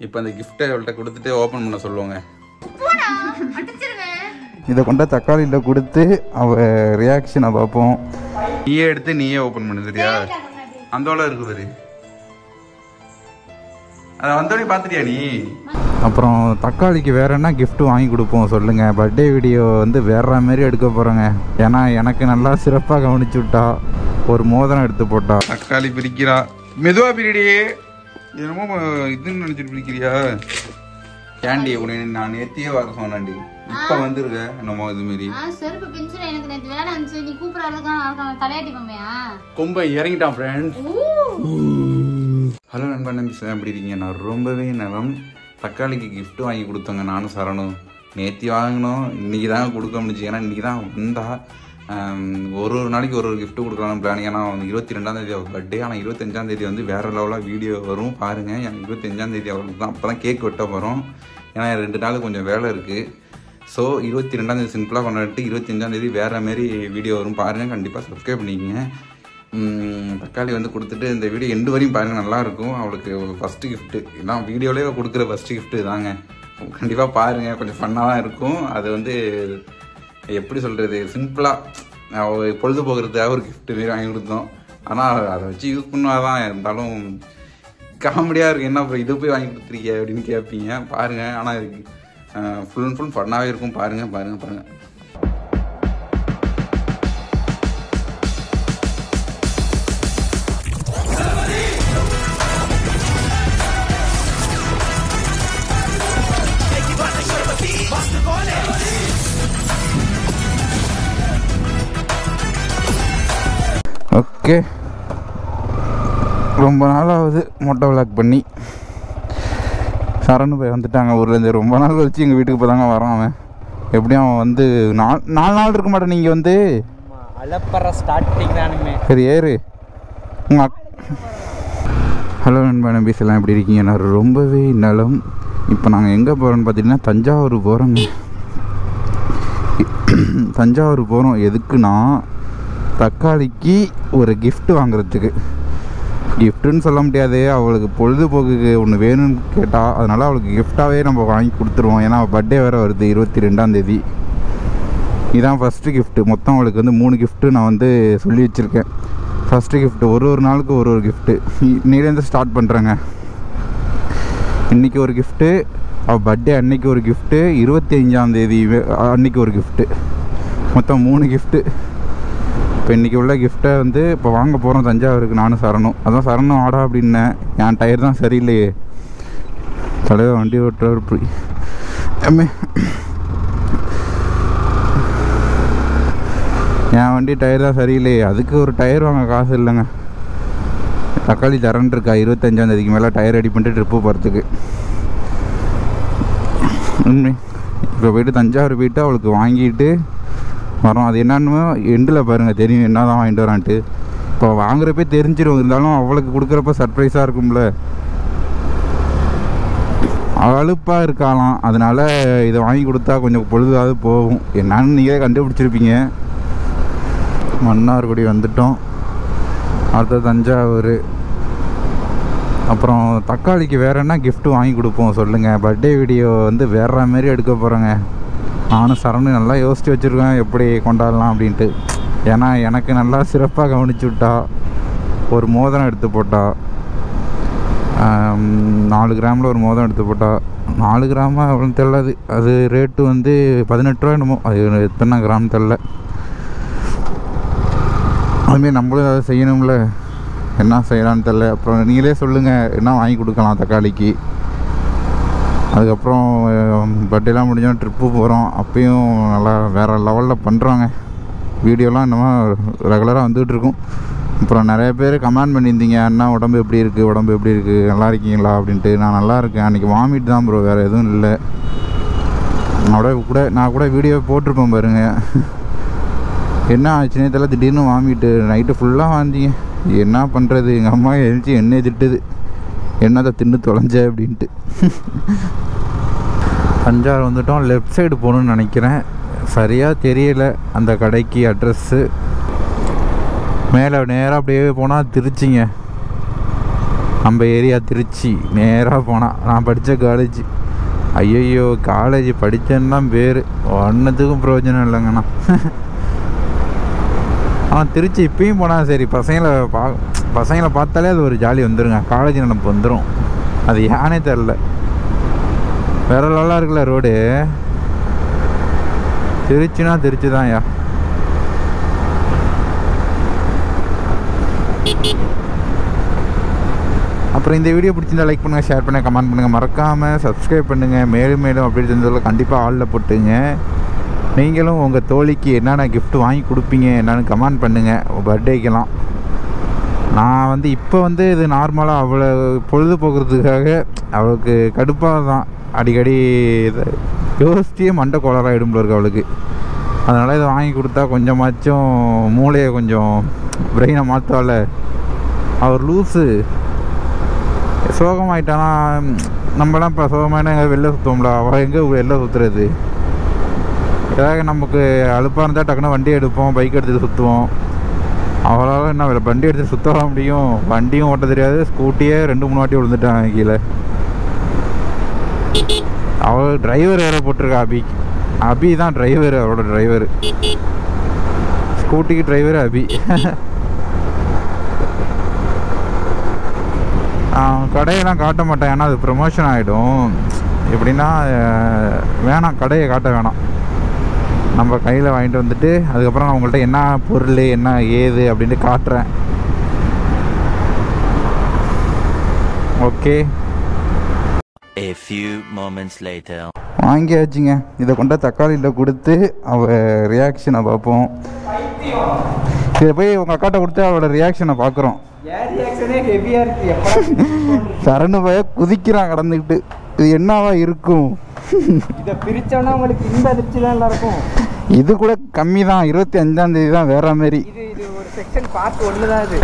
இப்போ அந்த கிஃப்ட்டை அவள்கிட்ட கொடுத்துட்டு ஓப்பன் பண்ண சொல்லுவாங்க. இதை கொண்ட தக்காளியில் கொடுத்து அவள் ரியாக்ஷனை பார்ப்போம். நீயே எடுத்து நீயே ஓப்பன் பண்ணு சரியா? அந்தோட இருக்கு பாரு, அதை வந்தோடனே பார்த்துட்டியா நீ? அப்புறம் தக்காளிக்கு வேற என்ன கிஃப்ட் வாங்கி கொடுப்போம் சொல்லுங்கள். பர்த்டே வீடியோ வந்து வேற மாதிரி எடுக்க போகிறோங்க. ஏன்னா எனக்கு நல்லா சிறப்பாக கவனிச்சு விட்டா, ஒரு மோதிரம் எடுத்து போட்டா. தக்காளி பிரிக்கிறா, மெதுவாக பிரிடியே. என்னமோ இதுன்னு நினச்சிட்டு பிரிக்கிறியா? கேண்டி உடனே நான் நேத்தியே வர சொன்னாண்டி, இப்போ வந்துருக்க என்னமோ இது மாரி. கொம்பை இறங்கிட்டான் ஃப்ரெண்ட்ஸ். ஹலோ நண்பா, நம்பி எப்படி இருக்கீங்க? நான் ரொம்பவே நலம். தக்காளிக்கு கிஃப்ட் வாங்கி கொடுத்தோங்க நானும் சரணும். நேற்று வாங்கினோம், இன்றைக்கி தான் கொடுக்க முடிச்சு. ஏன்னா இன்றைக்கி தான் வந்தா. ஒரு நாளைக்கு ஒரு கிஃப்ட் கொடுக்கலாம்னு பிளான். ஏன்னா 22ஆந்தேதி அவள் பர்த்டே. ஆனால் 25ஆந்தேதி வந்து வேறு லெவலாக வீடியோ வரும் பாருங்கள். எனக்கு 25ஆந்தேதி அவளுக்கு தான் அப்போ தான் கேக் வெட்ட போகிறோம். ஏன்னா 2 நாள் கொஞ்சம் வேலை இருக்குது. ஸோ 22ஆந்தேதி சிம்பிளாக கொண்டாடிட்டு 25ஆந்தேதி வேறு மாரி வீடியோ வரும் பாருங்கள். கண்டிப்பாக சப்ஸ்கிரைப் பண்ணிக்கங்க. தக்காளி வந்து கொடுத்துட்டு இந்த வீடியோ எண்டு வரையும் பாருங்கள், நல்லாயிருக்கும். அவளுக்கு ஃபஸ்ட்டு கிஃப்ட்டு இதான் வீடியோலேயே கொடுக்குற ஃபஸ்ட்டு கிஃப்ட்டு தாங்க. கண்டிப்பாக பாருங்கள், கொஞ்சம் ஃபன்னாக தான் இருக்கும். அது வந்து எப்படி சொல்கிறது, சிம்பிளாக அவள் பொழுது போகிறதுக்காக ஒரு கிஃப்ட்டு மாரி வாங்கி கொடுத்தோம். ஆனால் அதை வச்சு யூஸ் பண்ணுவாதான். இருந்தாலும் காமெடியாக இருக்குது. என்ன அப்புறம் இது போய் வாங்கி கொடுத்துருக்கீங்க அப்படின்னு கேட்பீங்க. பாருங்கள், ஆனால் இதுக்கு ஃபுல் அண்ட் ஃபுல் ஃபன்னாகவே இருக்கும். பாருங்கள். ஓகே, ரொம்ப நாள் ஆகுது மொட்டை விளாக் பண்ணி. சரணு போய் வந்துட்டாங்க ஊர்லேருந்து. ரொம்ப நாள் கழிச்சு எங்கள் வீட்டுக்கு இப்போ தாங்க வரான் அவன். எப்படியும் அவன் வந்து 4 நாள் இருக்க மாட்டேன். நீங்கள் வந்து அலப்பற ஸ்டார்டிங் தானுமே. சரி ஏறு உங்கள் ஹலோ நண்பா, நம்பீஸ் எல்லாம் எப்படி இருக்கீங்க? நான் ரொம்பவே நலம். இப்போ நாங்கள் எங்கே போகிறோன்னு பார்த்தீங்கன்னா தஞ்சாவூர் போகிறோங்க. தஞ்சாவூர் போகிறோம் எதுக்குன்னா, தக்காளிக்கு ஒரு கிஃப்ட் வாங்குறதுக்கு. கிஃப்ட்டுன்னு சொல்ல முடியாது, அவளுக்கு பொழுதுபோக்குக்கு ஒன்று வேணும்னு கேட்டால், அதனால் அவளுக்கு கிஃப்டாகவே நம்ம வாங்கி கொடுத்துருவோம். ஏன்னா அவள் பர்த்டே வேறு வருது 22ஆந்தேதி. இதுதான் ஃபஸ்ட்டு கிஃப்ட்டு. மொத்தம் அவளுக்கு வந்து 3 கிஃப்ட்டு நான் வந்து சொல்லி வச்சுருக்கேன். ஃபஸ்ட்டு கிஃப்ட்டு ஒரு நாளுக்கு ஒரு கிஃப்ட்டு. இன்னிலேருந்து ஸ்டார்ட் பண்ணுறேங்க. இன்றைக்கி ஒரு கிஃப்ட்டு, அவள் பர்த்டே அன்னைக்கு ஒரு கிஃப்ட்டு, 25ஆந்தேதி அன்றைக்கி ஒரு கிஃப்ட்டு. மொத்தம் 3 கிஃப்ட்டு. இப்போ இன்றைக்கி உள்ள கிஃப்ட்டை வந்து இப்போ வாங்க போகிறோம் தஞ்சாவூருக்கு நானும் சரணும். அதான் சரணும் ஆடா அப்படின்னேன். என் டயர் தான் சரியில்லையே. தலைவர் வண்டி ஓட்டுறாரு போய் என் வண்டி டயர் தான் சரியில்லையே. அதுக்கு ஒரு டயர் வாங்க காசு இல்லைங்க. தக்காளி தரன் இருக்கா 25ஆந்தேதிக்கு மேலே டயர் ரெடி பண்ணிட்டு ட்ரிப்பு போகிறதுக்கு. உண்மை இப்போ போய்ட்டு தஞ்சாவூர் போய்ட்டு அவளுக்கு வாங்கிட்டு வரோம். அது என்னன்னு எண்டில் பாருங்கள் தெரியும் என்ன தான் வாங்கிட்டு வரான்ட்டு. இப்போ வாங்குறப்பே தெரிஞ்சிடும். இருந்தாலும் அவளுக்கு கொடுக்குறப்ப சர்ப்ரைஸாக இருக்கும்ல. அழுப்பாக இருக்கலாம், அதனால் இதை வாங்கி கொடுத்தா கொஞ்சம் பொழுதாவது போகும். என்னன்னு நீங்களே கண்டுபிடிச்சிருப்பீங்க. மன்னார்குடி வந்துட்டோம். அடுத்த தஞ்சாவூர். அப்புறம் தக்காளிக்கு வேறு என்ன கிஃப்ட்டு வாங்கி கொடுப்போம் சொல்லுங்கள். பர்த்டே வீடியோ வந்து வேற மாரி எடுக்க போகிறோங்க. நானும் சரணும் நல்லா யோசித்து வச்சுருக்கேன் எப்படி கொண்டாடலாம் அப்படின்ட்டு. ஏன்னா எனக்கு நல்லா சிறப்பாக கவனிச்சு விட்டா, ஒரு மோதிரம் எடுத்து போட்டா. 4 கிராமில் ஒரு மோதிரம் எடுத்து போட்டா. 4 கிராமா அவ்வளோ தெரியாது. அது ரேட்டு வந்து 18 ரூபா என்னமோ. அது எத்தனை கிராம் தெரில. அதுமாரி நம்மளும் ஏதாவது செய்யணும்ல, என்ன செய்யலான்னு தெரில. அப்புறம் நீங்களே சொல்லுங்கள் என்ன வாங்கி கொடுக்கலாம் தக்காளிக்கு. அதுக்கப்புறம் பர்த்டேலாம் முடிஞ்சோம் ட்ரிப்பு போகிறோம். அப்பயும் நல்லா வேறு லெவலில் பண்ணுறாங்க. வீடியோலாம் இன்னமும் ரெகுலராக வந்துகிட்ருக்கும். அப்புறம் நிறைய பேர் கமெண்ட் பண்ணியிருந்தீங்க, அண்ணா உடம்பு எப்படி இருக்குது நல்லா இருக்கீங்களா அப்படின்ட்டு. நான் நல்லா இருக்கேன். அன்றைக்கி வாமிட் தான் ப்ரோ, வேறு எதுவும் இல்லை. நான் கூட வீடியோ போட்டிருப்பேன் பாருங்கள். என்ன ஆச்சுன்னே தெரியல, திடீர்னு வாமிட்டு. நைட்டு ஃபுல்லாக வாந்திங்க. என்ன பண்ணுறது, எங்கள் அம்மா எழுச்சி என்னையே திட்டுது, என்னதை தின்னு தொலைஞ்ச அப்படின்ட்டு. தஞ்சாவூர் வந்துட்டோம். லெஃப்ட் சைடு போகணுன்னு நினைக்கிறேன், சரியாக தெரியல அந்த கடைக்கு அட்ரஸ்ஸு. மேலே நேராக அப்படியே போனால் திருச்சிங்க. நம்ம ஏரியா திருச்சி நேராக போனால் நான் படித்த காலேஜ். ஐயோ காலேஜ் படித்தேன்னா பேர் ஒன்றுத்துக்கும் பிரயோஜனம் இல்லைங்கண்ணா. ஆனால் திருச்சி இப்பயும் போனால் சரி பசங்களை பார்த்தாலே அது ஒரு ஜாலி வந்துடுங்க. காலேஜ் நினப்பு வந்துடும். அது ஏனே தெரில. வேற நல்லா இருக்குல்ல ரோடு. திருச்சினா திருச்சி தான் ஐயா. அப்புறம் இந்த வீடியோ பிடிச்சிருந்தா லைக் பண்ணுங்கள், ஷேர் பண்ணுங்கள், கமெண்ட் பண்ணுங்கள், மறக்காமல் சப்ஸ்கிரைப் பண்ணுங்கள். மேலும் மேலும் அப்படி இருந்ததில் கண்டிப்பாக ஆளில் போட்டுங்க. நீங்களும் உங்கள் தோழிக்கு என்னென்ன கிஃப்ட் வாங்கி கொடுப்பீங்க என்னென்னு கமெண்ட் பண்ணுங்கள். பர்த்டேக்கெல்லாம் நான் இப்போ இது நார்மலாக அவளை பொழுதுபோக்குறதுக்காக அவளுக்கு கடுப்பாக தான் அடிக்கடி யோசிச்சியே மண்டை கோளாறாகிடும் போல இருக்கு அவளுக்கு. அதனால் இதை வாங்கி கொடுத்தா கொஞ்சமாச்சும் மூளையை கொஞ்சம் பிரெயினை மாற்றுவாள். அவர் லூஸு சோகமாயிட்டானா நம்மளாம் இப்போ சோகமான எங்கே வெளில சுற்றுவோம்ல, அவள் எங்கே வெளில சுற்றுறது. ஏதாவது நமக்கு அலுப்பாக இருந்தால் டக்குன்னு வண்டி எடுப்போம், பைக் எடுத்துகிட்டு சுற்றுவோம். அவளால் என்ன வண்டி எடுத்து சுற்ற வர முடியும்? வண்டியும் ஓட்ட தெரியாது. ஸ்கூட்டியே 2-3 வாட்டி விழுந்துட்டான் கீழே. அவள் டிரைவர் வேறு போட்டிருக்கா. அபி தான் டிரைவர், அவளோட டிரைவர். ஸ்கூட்டிக்கு டிரைவர் அபி. கடையெல்லாம் காட்ட மாட்டேன், ஏன்னா அது ப்ரமோஷன் ஆகிடும். எப்படின்னா வேணாம், கடையை காட்ட வேணாம். நம்ம கையில் வாங்கிட்டு வந்துட்டு அதுக்கப்புறம் நான் உங்கள்கிட்ட என்ன பொருள் என்ன ஏது அப்படின்ட்டு காட்டுறேன். Okay, A few moments later. வாங்கியாச்சுங்க. இதை கொண்ட தக்காளியில் கொடுத்து அவள் ரியாக்ஷனை பார்ப்போம். இதை போய் உங்கள் அக்காட்ட கொடுத்து அவளோட ரியாக்ஷனை பார்க்குறோம். சரணு போய் குதிக்கிறான் கடந்துக்கிட்டு. இது என்னவா இருக்கும்? இதை பிரிச்சோன்னா உங்களுக்கு இந்த அதிர்ச்சி தான் நல்லா இருக்கும். இது கூட கம்மி தான். 25ஆம் தேதி தான் வேற மாதிரி. இது ஒரு செக்ஷன் பார்ட் 1 தான் இது.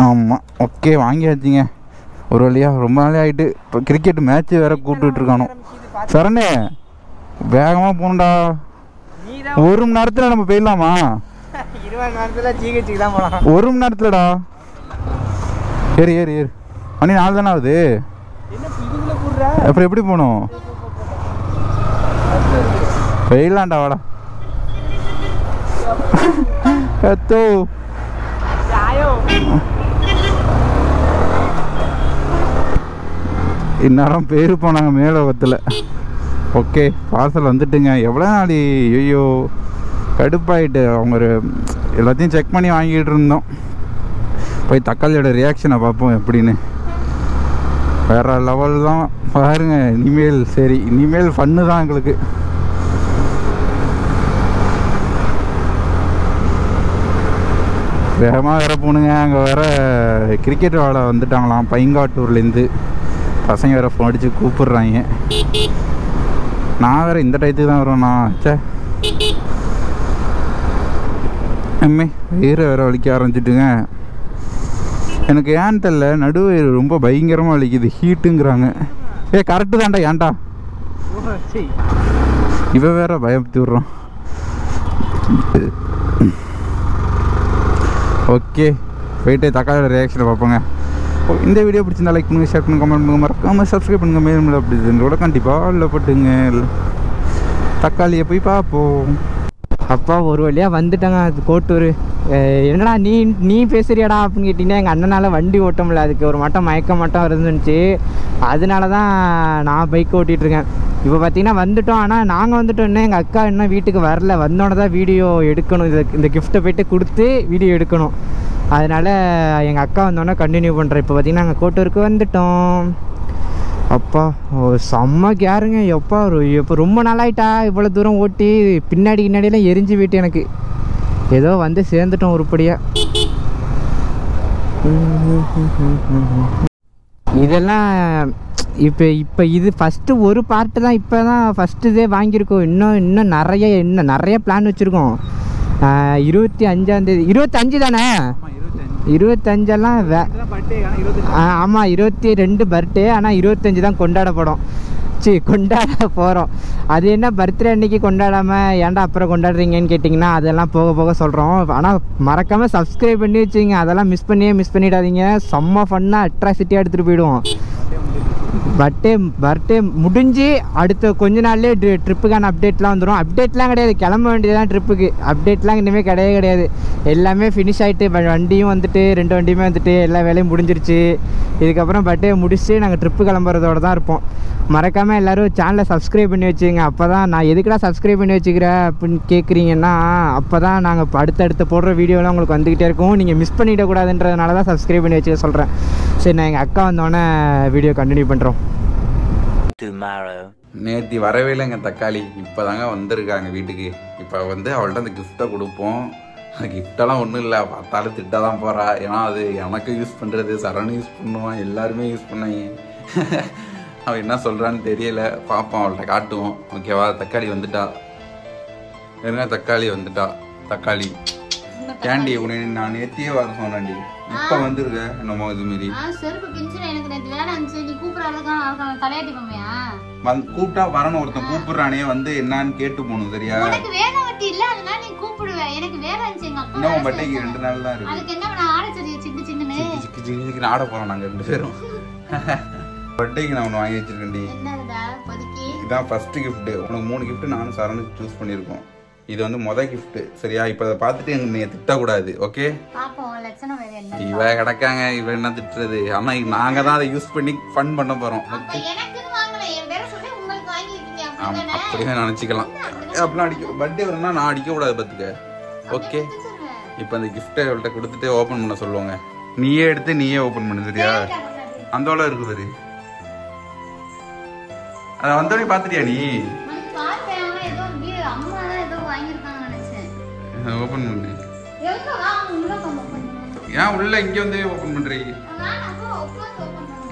ஆமாம், ஓகே வாங்கியாச்சுங்க. ஒரு வழியாக ரொம்ப நாளே ஆகிட்டு. இப்போ கிரிக்கெட் மேட்ச்சு வேற கூப்பிட்டுட்டு இருக்கானோ. சரணே வேகமாக போகணுண்டா. 1 மணி நேரத்தில் நம்ம போயிடலாமா? 20 நேரத்தில் ஜிஹெச்சுக்கு தான் போகலாம். 1 மணி நேரத்துலடா. ஏறு மணி 4 தானே ஆகுது. அப்புறம் எப்படி போகணும்? போயிடலாம்டா, வாடா. எத்தோ இந்நேரம் பேர் போனாங்க மேலோகத்தில். Okay, parcel வந்துட்டுங்க. எவ்வளோ நாளி ஐயோ கடுப்பாயிட்டு. அவங்க எல்லாத்தையும் செக் பண்ணி வாங்கிட்டு இருந்தோம். போய் தக்காளியோட ரியாக்ஷனை பார்ப்போம் எப்படின்னு. வேற லெவல் தான் பாருங்க. இனிமேல் சரி, இனிமேல் ஃபன்னு தான் எங்களுக்கு. வேகமாக வேற போகணுங்க. அங்கே வேற கிரிக்கெட் விளாட வந்துட்டாங்களாம் பைங்காட்டூர்லேருந்து. பசங்க வேற ஃபோன் அடித்து கூப்பிடுறாங்க. நான் வேற இந்த டயத்துக்கு தான் வருவேண்ணா. சே அம்மே வேற வலிக்க ஆரம்பிச்சிட்டுங்க. எனக்கு ஏன்னு தெரில, நடுவயிறு ரொம்ப பயங்கரமாக வலிக்குது. ஹீட்டுங்கிறாங்க. கரெக்டு தான்டா. ஏன்டா இவ வேற பயப்பத்தி விட்றான். ஓகே, போயிட்டு தக்காளியோட ரியாக்ஷனை பார்ப்போங்க. இந்த வீடியோ பிடிச்சிருந்தா லைக் பண்ணுங்கள், ஷேர் பண்ணுங்கள், கமெண்ட் பண்ணுங்கள், மறக்காமல் சப்ஸ்கிரைப் பண்ணுங்கள். மேலும் அப்படி கூட கண்டிப்பாக இல்லை போட்டுங்க. தக்காளியை போய் பார்ப்போம். அப்பா ஒரு வழியாக வந்துட்டாங்க அது கோட்டூர். என்னடா நீ பேசுறியாடா அப்படின்னு கேட்டிங்கன்னா, எங்கள் அண்ணனால் வண்டி ஓட்ட முடியல. அதுக்கு ஒரு மயக்கம் மட்டும் இருந்துச்சு. அதனால தான் நான் பைக் ஓட்டிகிட்ருக்கேன். இப்போ பார்த்தீங்கன்னா வந்துட்டோம். ஆனால் நாங்கள் வந்துட்டோம், இன்னும் எங்கள் அக்கா இன்னும் வீட்டுக்கு வரல. வந்தோடனே தான் வீடியோ எடுக்கணும். இந்த கிஃப்ட்டை போய்ட்டு கொடுத்து வீடியோ எடுக்கணும். அதனால் எங்கள் அக்கா வந்தோடனே கண்டினியூ பண்ணுறேன். இப்போ பார்த்தீங்கன்னா நாங்கள் கோட்டூருக்கு வந்துட்டோம். அப்பா செம்ம கேருங்க. இப்போ ரொம்ப நாளாயிட்டா இவ்வளோ தூரம் ஓட்டி. பின்னாடியெல்லாம் எரிஞ்சு போயிட்டு எனக்கு. ஏதோ வந்து சேர்ந்துட்டோம் உருப்படியாக. இதெல்லாம் இப்போ இது ஃபஸ்ட்டு ஒரு பார்ட்டு தான். இப்போ தான் ஃபஸ்ட்டு இதே வாங்கியிருக்கோம். இன்னும் நிறைய பிளான் வச்சுருக்கோம். 25ஆம் தேதி 25 தானே? 25எல்லாம் ஆமாம் 22 பர்த்டே. ஆனால் 25 தான் கொண்டாடப்படும். கொண்டாட போகிறோம். அது என்ன பர்த்டே அன்னைக்கு கொண்டாடாமல் ஏன்டா அப்புறம் கொண்டாடுறீங்கன்னு கேட்டிங்கன்னா அதெல்லாம் போக போக சொல்கிறோம். ஆனால் மறக்காமல் சப்ஸ்கிரைப் பண்ணி வச்சுங்க. அதெல்லாம் மிஸ் பண்ணிடாதீங்க. செம்ம ஃபன்னாக அட்ராசிட்டியாக எடுத்துகிட்டு போயிடுவோம். பர்த்டே முடிஞ்சு அடுத்த கொஞ்ச நாள்லேயே ட்ரிப்புக்கான அப்டேட்லாம் வந்துடும். அப்டேட்லாம் கிடையாது, கிளம்ப வேண்டியதுதான் ட்ரிப்புக்கு. அப்டேட்லாம் இனிமேல் கிடையாது. எல்லாமே ஃபினிஷ் ஆகிட்டு வண்டியும் வந்துட்டு 2 வண்டியுமே வந்துட்டு எல்லா வேலையும் முடிஞ்சிருச்சு. இதுக்கப்புறம் பர்த்டே முடிச்சுட்டு நாங்கள் ட்ரிப்பு கிளம்புறதோடு தான் இருப்போம். மறக்காமல் எல்லோரும் சேனலை சப்ஸ்கிரைப் பண்ணி வச்சுங்க. அப்போ தான் நான் எதுக்குடா சப்ஸ்கிரைப் பண்ணி வச்சுக்கிறேன் அப்படின்னு கேட்குறீங்கன்னா அப்போ தான் நாங்கள் அடுத்தடுத்து போடுற வீடியோலாம் உங்களுக்கு வந்துக்கிட்டே இருக்கும். நீங்கள் மிஸ் பண்ணிடக்கூடாதுன்றதுனால தான் சப்ஸ்கிரைப் பண்ணி வச்சுக்க சொல்கிறேன். சரி, நான் எங்கள் அக்கா வந்தோடனே வீடியோ கண்டினியூ பண்ணுறோம். நேற்று வரவே இல்லைங்க தக்காளி, இப்போ தாங்க வந்திருக்காங்க வீட்டுக்கு. இப்போ வந்து அவள்கிட்ட அந்த கிஃப்ட்டை கொடுப்போம். அந்த கிஃப்டெல்லாம் ஒன்றும் இல்லை, பார்த்தாலும் திட்ட தான் போகிறா. ஏன்னா அது எனக்கு யூஸ் பண்ணுறது, சரணும் யூஸ் பண்ணுவான், எல்லாருமே யூஸ் பண்ணாங்க. அவன் என்ன சொல்கிறான்னு தெரியல, பார்ப்போம், அவள்கிட்ட காட்டுவோம். ஓகேவா? தக்காளி வந்துட்டா, என்ன தக்காளி வந்துட்டா. தக்காளி கேண்டி உன்னை நான் நேத்தியே வர சொன்னேன்டி, இப்போ வந்துருக்க என்னமோ இது மாரி கூப்பிட்டா வரணும். ஒருத்தன் கூப்பிடுறானே வந்து என்னன்னு கேட்டு போகணும். சரியா? இன்னும் பட்டைக்கு 2 நாள் தான் இருக்கு. ஆட போறோம் நாங்க 2 பேரும். பர்த்டேக்கு நான் ஒன்று வாங்கி வச்சிருக்கேன்டி. இதான் ஃபர்ஸ்ட் கிஃப்ட். உனக்கு 3 கிஃப்ட் நானும் சரணும் சூஸ் பண்ணியிருக்கோம். இது வந்து மொதல் கிஃப்ட். சரியா? இப்போ அதை பார்த்துட்டு எங்க நீங்க திட்டக்கூடாது. ஓகே? இவ கிடக்காங்க, இவ என்ன திட்டுறது? ஆனா நாங்க தான் அதை யூஸ் பண்ணி ஃபன் பண்ண போறோம். அப்படியே நினைச்சுக்கலாம். அப்படிலாம் அடிக்க பர்த்டே வரும்னா நான் அடிக்க கூடாது பார்த்துக்க. ஓகே? இப்போ அந்த கிஃப்டை அவள்கிட்ட கொடுத்துட்டு ஓப்பன் பண்ண சொல்லுவாங்க. நீயே எடுத்து நீயே ஓப்பன் பண்ணு. சரியா? அந்த அளவு இருக்குது. அதை வந்தோடனே பார்த்துட்டியா நீ? ஓப்பன் பண்ணு. ஏன் உள்ள இங்க வந்து ஓப்பன் பண்றீங்க?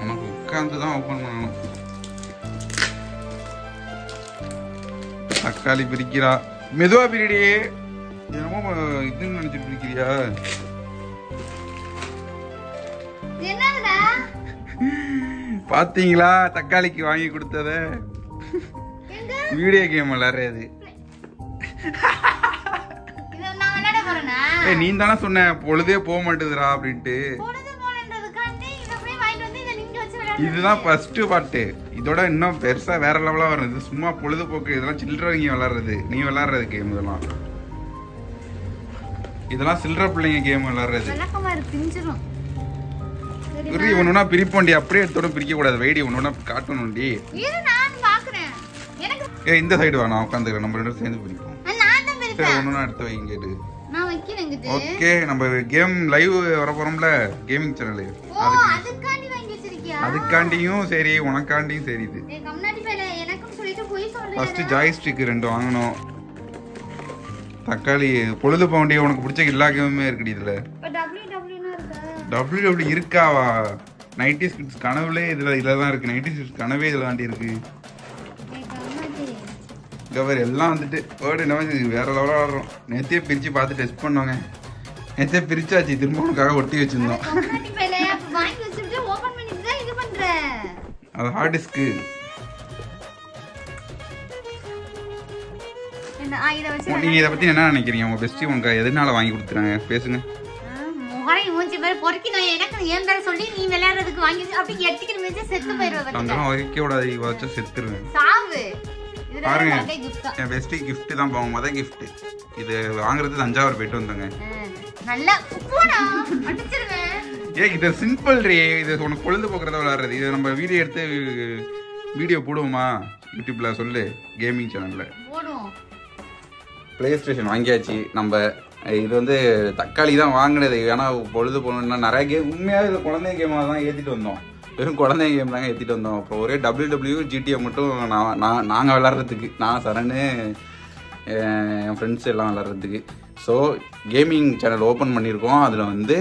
உனக்கு உட்கார்ந்து தான் ஓப்பன் பண்ணணும். தக்காளி பிரிக்கிறா, மெதுவா பிரிடியே. என்னமோ இதுன்னு நினைச்சிட்டு பிரிக்கிறியா? பாத்தீங்களா தக்காளிக்கு வாங்கி கொடுத்தத? வீடியோ கேம் விளையாடுறது. நீ தானே சொன்ன பொழுதே போக மாட்டேதுரா அப்படின்ட்டு. இதுதான் ஃபர்ஸ்ட் பார்ட்டு. இதோட இன்னும் பெருசா வேற லெவலா வரும். இது சும்மா பொழுதுபோக்கு. இதெல்லாம் சில்லறவங்க விளையாடுறது, நீ விளையாடுறது கேம். இதெல்லாம் சில்லற பிள்ளைங்க கேம் விளையாடுறது. ஒன்னா பிரிப்போண்டி, அப்படியே எடுத்தோட பிரிக்க கூடாது. வைடி ஒன்னா காட்டணும்டி. இந்த சைடு வா, நான் உட்காந்துக்கிறேன். நம்ம 2 பேரும் சேர்ந்து பிரிப்போம். ஒன்னா எடுத்து வைங்க. ஓகே, நம்ம கேம் லைவ் வர போறோம்ல, கேமிங் சேனல். அதுக்காண்டியும் சரி, உனக்காண்டியும் சரி. இது ஃபர்ஸ்ட் ஜாய்ஸ்டிக் 2 வாங்கணும். தக்காளி பொழுது போண்டிய உனக்கு பிடிச்ச எல்லா கேமுமே இருக்குடி இதுல. WW இருக்காவா? 90s கிட்ஸ் கனவுலே இதுல தான் இருக்கு. 90s கிட்ஸ் கனவே இதுல தாண்டி இருக்கு. எல்லாம் வந்துட்டு வேற லெவலா ஆடுறோம். நேத்தே பிரிச்சு பார்த்து டெஸ்ட் பண்ணுவாங்க. நேத்தே பிரிச்சாச்சு, திரும்ப உனக்காக ஒட்டி வச்சிருந்தோம். அது ஹார்ட் டிஸ்க். நீங்க இதை பத்தி என்ன நினைக்கிறீங்க? உங்க பெஸ்டி உனக்கு எதனால வாங்கி கொடுத்துறாங்க? பேசுங்க. பாருங்க, என் பெஸ்டி கிஃப்ட் தான் பாவம். மொதல் கிஃப்ட் இது வாங்குறது தஞ்சாவூர் போயிட்டு வந்தாங்க. இது சிம்பிள் ரே. இது உனக்கு பொழுது போக்குறத விளையாடுறது. இது நம்ம வீடியோ எடுத்து வீடியோ போடுவோமா யூடியூப்ல? சொல்லு. கேமிங் சேனல்ல பிளே ஸ்டேஷன் வாங்கியாச்சு நம்ம. இது வந்து தக்காளி தான் வாங்கினது. ஏன்னா பொழுது போகணும்னா நிறைய கேம், உண்மையாக இது குழந்தை கேமாக தான் ஏற்றிட்டு வந்தோம். வெறும் குழந்தை கேம் தாங்க ஏற்றிட்டு வந்தோம். அப்புறம் ஒரே WW GTA மட்டும் நாங்கள் விளாட்றதுக்கு, நான் சரணு என் ஃப்ரெண்ட்ஸ் எல்லாம் விளாட்றதுக்கு. ஸோ கேமிங் சேனல் ஓப்பன் பண்ணியிருக்கோம். அதில் வந்து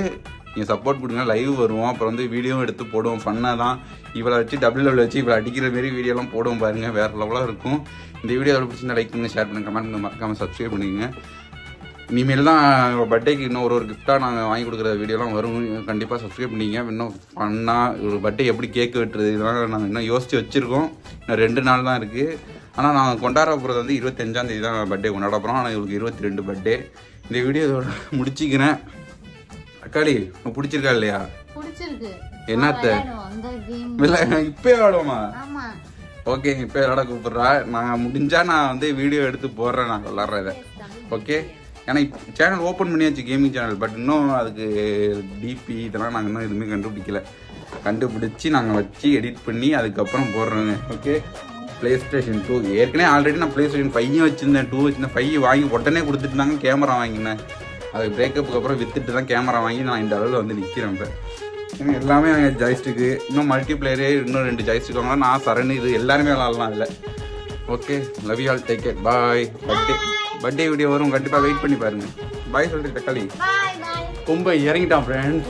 நீங்கள் சப்போர்ட் கொடுங்க, லைவ் வருவோம். அப்புறம் வந்து வீடியோவும் எடுத்து போடுவோம். ஃபன்னாக தான். இவளை வச்சு WW வச்சு இவளை அடிக்கிற மாரி வீடியோலாம் போடுவோம். பாருங்கள், வேறு லெவலாக இருக்கும். இந்த வீடியோ பிடிச்சிருந்தா லைக் பண்ணுங்கள், ஷேர் பண்ணுங்கள், கமெண்ட் பண்ணுங்கள், மறக்காமல் சப்ஸ்கிரைப் பண்ணிக்கோங்க. இனிமேல் தான் பர்த்டேக்கு இன்னும் ஒரு கிஃப்டாக நாங்கள் வாங்கி கொடுக்குற வீடியோலாம் வரும். கண்டிப்பாக சப்ஸ்கிரைப் பண்ணிங்க. இன்னும் ஃபன்னாக ஒரு பர்த்டே எப்படி கேக்கு வெட்டுறது இதெல்லாம் நாங்கள் இன்னும் யோசித்து வச்சுருக்கோம். இன்னும் 2 நாள் தான் இருக்குது. ஆனால் நாங்கள் கொண்டாட போகிறது வந்து 25ஆம் தேதி தான் பர்த்டே கொண்டாட போகிறோம். ஆனால் இவங்களுக்கு 22 பர்த்டே. இந்த வீடியோ இதோட முடிச்சிக்கிறேன். அக்காளி உனக்கு பிடிச்சிருக்கா இல்லையா? என்னத்த இல்லை இப்போ விளாடுவோமா? ஓகே இப்போ விளாட கூப்பிட்றா. நான் முடிஞ்சா நான் வந்து வீடியோ எடுத்து போடுறேன். நான் விளாட்றத ஓகே. ஏன்னா சேனல் ஓப்பன் பண்ணியாச்சு, கேமிங் சேனல். பட் இன்னும் அதுக்கு டிபி இதெல்லாம் நாங்கள் இன்னும் எதுவுமே கண்டுபிடிச்சி நாங்கள் வச்சு எடிட் பண்ணி அதுக்கப்புறம் போடுறோங்க. ஓகே. PlayStation 2 ஏற்கனவே ஆல்ரெடி நான் PlayStation 5 வச்சுருந்தேன், 2 வச்சுருந்தேன். 5 வாங்கி உடனே கொடுத்துட்டுருந்தாங்க. கேமரா வாங்கினேன். அது பிரேக்கப்புக்கு அப்புறம் விற்றுட்டு தான் கேமரா வாங்கி நான் இந்த அளவில் வந்து நிற்கிறேன். இப்போ எல்லாமே நாங்கள் ஜாய்ஸ்டிக்கு, இன்னும் மல்டிப்ளேயரே இன்னும் 2 ஜாய்ஸ்டிக் வாங்கலாம். நான் சரண் இது எல்லாருமே விளாட்லாம் அதில். Okay, love you all, take care, bye. Birthday video வரும், கண்டிப்பாக வெயிட் பண்ணி பாருங்கள். பாய் சொல்லிட்டு தக்காளி ரொம்ப இறங்கிட்டான் ஃப்ரெண்ட்ஸ்.